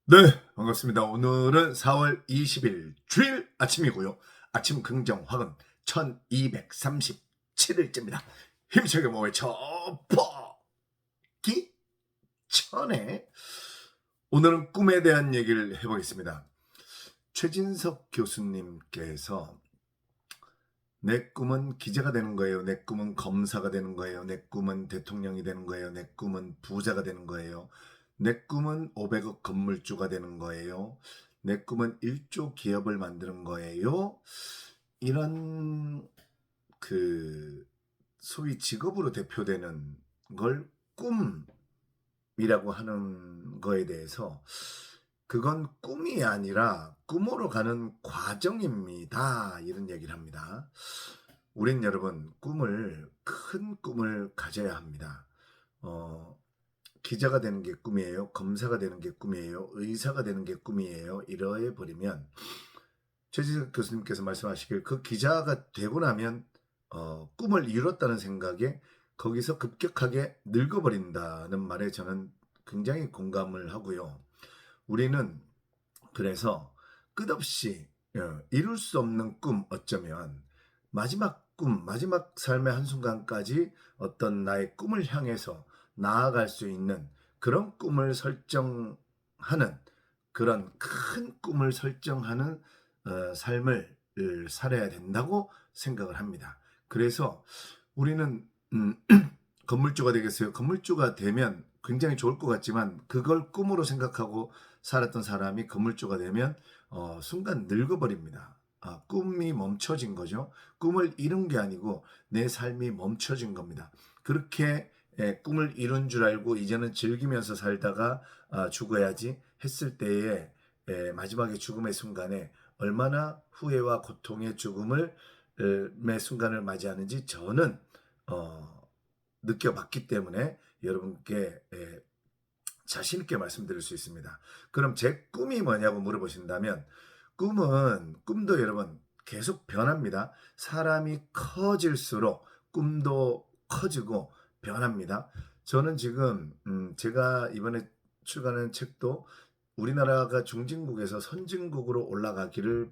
네, 반갑습니다. 오늘은 4월 20일 주일 아침이고요. 아침 긍정 화금 1237일째입니다. 힘차게 몸을 쳐보기 전에 오늘은 꿈에 대한 얘기를 해보겠습니다. 최진석 교수님께서 내 꿈은 기자가 되는 거예요. 내 꿈은 검사가 되는 거예요. 내 꿈은 대통령이 되는 거예요. 내 꿈은 부자가 되는 거예요. 내 꿈은 500억 건물주가 되는 거예요. 내 꿈은 1조 기업을 만드는 거예요. 이런 그 소위 직업으로 대표되는 걸 꿈이라고 하는 거에 대해서 그건 꿈이 아니라 꿈으로 가는 과정입니다. 이런 얘기를 합니다. 우린 여러분 큰 꿈을 가져야 합니다. 기자가 되는 게 꿈이에요. 검사가 되는 게 꿈이에요. 의사가 되는 게 꿈이에요. 이러해 버리면 최지석 교수님께서 말씀하시길 그 기자가 되고 나면 꿈을 이뤘다는 생각에 거기서 급격하게 늙어버린다는 말에 저는 굉장히 공감을 하고요. 우리는 그래서 끝없이 이룰 수 없는 꿈 어쩌면 마지막 꿈, 마지막 삶의 한순간까지 어떤 나의 꿈을 향해서 나아갈 수 있는 그런 꿈을 설정하는 그런 큰 꿈을 설정하는 삶을 살아야 된다고 생각을 합니다. 그래서 우리는 건물주가 되겠어요. 건물주가 되면 굉장히 좋을 것 같지만 그걸 꿈으로 생각하고 살았던 사람이 건물주가 되면 순간 늙어버립니다. 꿈이 멈춰진 거죠. 꿈을 이룬 게 아니고 내 삶이 멈춰진 겁니다. 그렇게 꿈을 이룬 줄 알고 이제는 즐기면서 살다가 죽어야지 했을 때에 마지막에 죽음의 순간에 얼마나 후회와 고통의 죽음을 의 순간을 맞이하는지 저는 느껴봤기 때문에 여러분께 자신 있게 말씀드릴 수 있습니다. 그럼 제 꿈이 뭐냐고 물어보신다면 꿈도 여러분 계속 변합니다. 사람이 커질수록 꿈도 커지고 변합니다. 저는 지금 제가 이번에 출간한 책도 우리나라가 중진국에서 선진국으로 올라가기를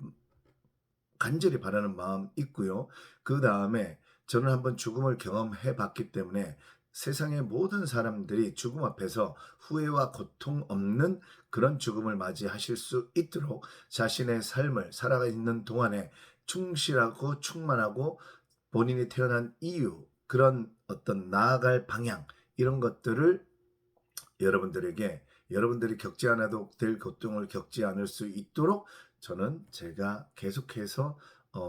간절히 바라는 마음 있고요. 그 다음에 저는 한번 죽음을 경험해 봤기 때문에 세상의 모든 사람들이 죽음 앞에서 후회와 고통 없는 그런 죽음을 맞이하실 수 있도록 자신의 삶을 살아가 있는 동안에 충실하고 충만하고 본인이 태어난 이유, 그런 어떤 나아갈 방향, 이런 것들을 여러분들에게 여러분들이 겪지 않아도 될 고통을 겪지 않을 수 있도록 저는 제가 계속해서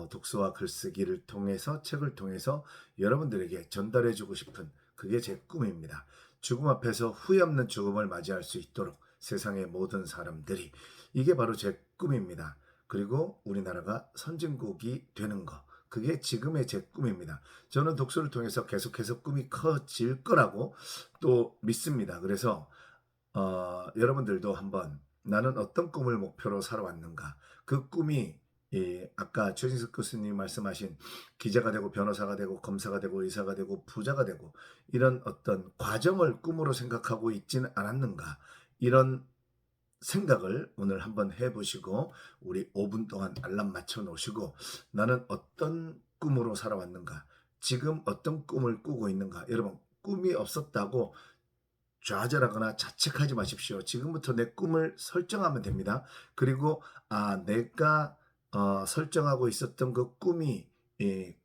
독서와 글쓰기를 통해서 책을 통해서 여러분들에게 전달해주고 싶은 그게 제 꿈입니다. 죽음 앞에서 후회 없는 죽음을 맞이할 수 있도록 세상의 모든 사람들이 이게 바로 제 꿈입니다. 그리고 우리나라가 선진국이 되는 거 그게 지금의 제 꿈입니다. 저는 독서를 통해서 계속해서 꿈이 커질 거라고 또 믿습니다. 그래서 여러분들도 한번 나는 어떤 꿈을 목표로 살아왔는가 그 꿈이 아까 최진석 교수님 말씀하신 기자가 되고 변호사가 되고 검사가 되고 의사가 되고 부자가 되고 이런 어떤 과정을 꿈으로 생각하고 있지는 않았는가 이런 생각을 오늘 한번 해보시고 우리 5분 동안 알람 맞춰 놓으시고 나는 어떤 꿈으로 살아왔는가 지금 어떤 꿈을 꾸고 있는가 여러분 꿈이 없었다고 좌절하거나 자책하지 마십시오. 지금부터 내 꿈을 설정하면 됩니다. 그리고 내가 설정하고 있었던 그 꿈이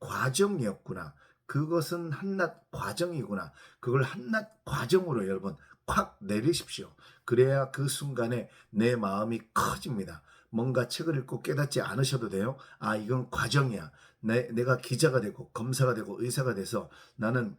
과정이었구나. 그것은 한낱 과정이구나. 그걸 한낱 과정으로 여러분 콱 내리십시오. 그래야 그 순간에 내 마음이 커집니다. 뭔가 책을 읽고 깨닫지 않으셔도 돼요. 이건 과정이야. 내가 기자가 되고 검사가 되고 의사가 돼서 나는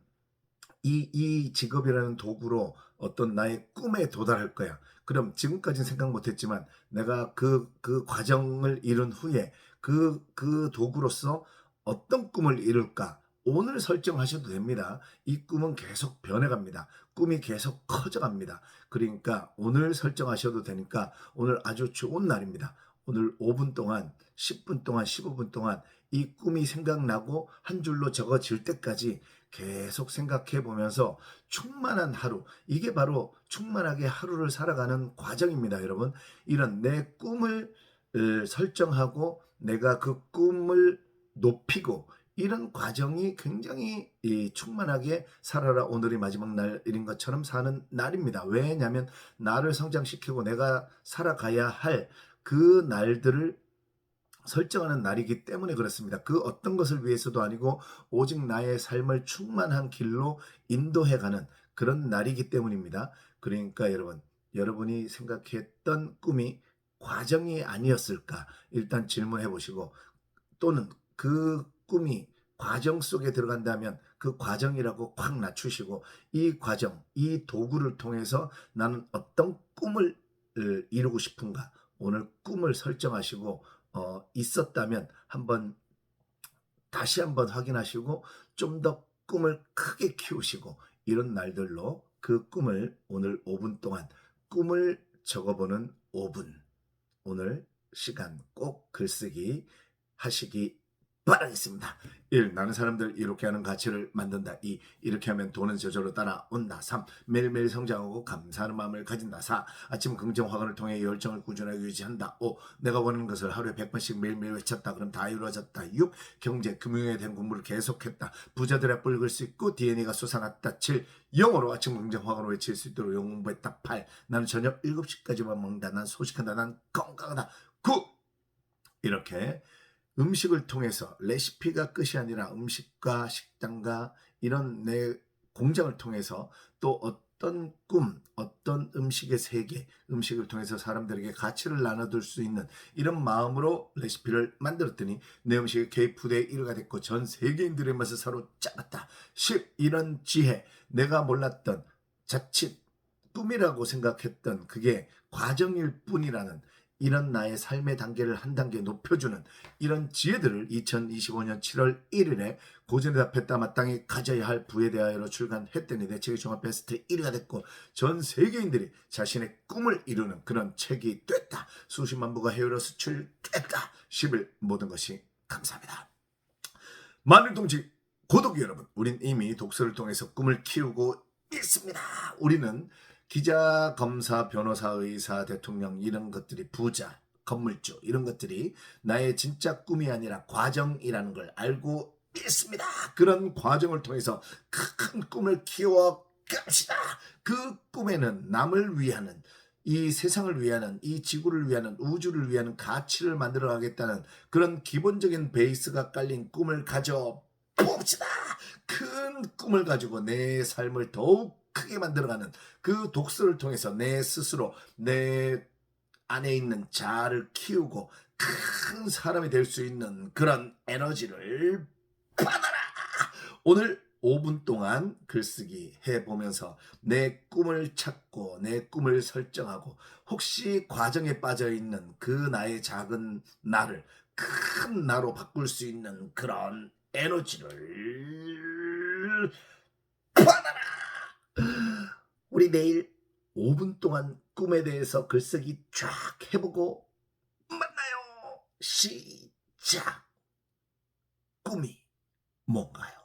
이 직업이라는 도구로 어떤 나의 꿈에 도달할 거야. 그럼 지금까지는 생각 못했지만 내가 그 과정을 이룬 후에 그 도구로서 어떤 꿈을 이룰까? 오늘 설정하셔도 됩니다. 이 꿈은 계속 변해갑니다. 꿈이 계속 커져갑니다. 그러니까 오늘 설정하셔도 되니까 오늘 아주 좋은 날입니다. 오늘 5분 동안, 10분 동안, 15분 동안 이 꿈이 생각나고 한 줄로 적어질 때까지 계속 생각해 보면서 충만한 하루, 이게 바로 충만하게 하루를 살아가는 과정입니다, 여러분. 이런 내 꿈을 설정하고 내가 그 꿈을 높이고 이런 과정이 굉장히 이 충만하게 살아라 오늘이 마지막 날인 것처럼 사는 날입니다. 왜냐하면 나를 성장시키고 내가 살아가야 할 그 날들을 설정하는 날이기 때문에 그렇습니다. 그 어떤 것을 위해서도 아니고 오직 나의 삶을 충만한 길로 인도해가는 그런 날이기 때문입니다. 그러니까 여러분, 여러분이 생각했던 꿈이 과정이 아니었을까? 일단 질문해 보시고, 또는 그 꿈이 과정 속에 들어간다면 그 과정이라고 확 낮추시고, 이 과정, 이 도구를 통해서 나는 어떤 꿈을 이루고 싶은가? 오늘 꿈을 설정하시고 있었다면 다시 한번 확인하시고 좀 더 꿈을 크게 키우시고, 이런 날들로 그 꿈을 오늘 5분 동안 꿈을 적어보는 5분, 오늘 시간 꼭 글쓰기 하시기 바라겠습니다. 1. 나는 사람들 이렇게 하는 가치를 만든다. 2. 이렇게 하면 돈은 저절로 따라온다. 3. 매일매일 성장하고 감사하는 마음을 가진다. 4. 아침 긍정 확언을 통해 열정을 꾸준하게 유지한다. 5. 내가 원하는 것을 하루에 100번씩 매일매일 외쳤다. 그럼 다 이루어졌다. 6. 경제, 금융에 대한 공부를 계속했다. 부자들의 뿔 긁을 수 있고 DNA가 솟아났다. 7. 영어로 아침 긍정 확언을 외칠 수 있도록 영어 공부했다. 8. 나는 저녁 7시까지만 먹는다. 난 소식한다. 난 건강하다. 9. 이렇게 음식을 통해서, 레시피가 끝이 아니라 음식과 식당과 이런 내 공장을 통해서 또 어떤 꿈, 어떤 음식의 세계, 음식을 통해서 사람들에게 가치를 나눠줄 수 있는 이런 마음으로 레시피를 만들었더니 내 음식이 K푸드의 1위가 됐고 전 세계인들의 맛을 사로잡았다. 10. 이런 지혜, 내가 몰랐던 자칫 꿈이라고 생각했던 그게 과정일 뿐이라는 이런 나의 삶의 단계를 한 단계 높여주는 이런 지혜들을 2025년 7월 1일에 고전에 답했다 마땅히 가져야 할 부에 대하여로 출간했더니 내 책의 종합 베스트 1위가 됐고 전 세계인들이 자신의 꿈을 이루는 그런 책이 됐다. 수십만 부가 해외로 수출됐다. 10일 모든 것이 감사합니다. 마늘동지 고독 여러분, 우린 이미 독서를 통해서 꿈을 키우고 있습니다. 우리는 기자, 검사, 변호사, 의사, 대통령 이런 것들이 부자, 건물주 이런 것들이 나의 진짜 꿈이 아니라 과정이라는 걸 알고 있습니다. 그런 과정을 통해서 큰 꿈을 키워 갑시다. 그 꿈에는 남을 위하는, 이 세상을 위하는, 이 지구를 위하는, 우주를 위하는 가치를 만들어 가겠다는 그런 기본적인 베이스가 깔린 꿈을 가져 봅시다. 큰 꿈을 가지고 내 삶을 더욱 크게 만들어가는 그 독서를 통해서 내 스스로 내 안에 있는 자아를 키우고 큰 사람이 될 수 있는 그런 에너지를 받아라. 오늘 5분 동안 글쓰기 해보면서 내 꿈을 찾고 내 꿈을 설정하고 혹시 과정에 빠져있는 그 나의 작은 나를 큰 나로 바꿀 수 있는 그런 에너지를 받아라. 우리 내일 5분 동안 꿈에 대해서 글쓰기 쫙 해보고 만나요. 시작. 꿈이 뭔가요?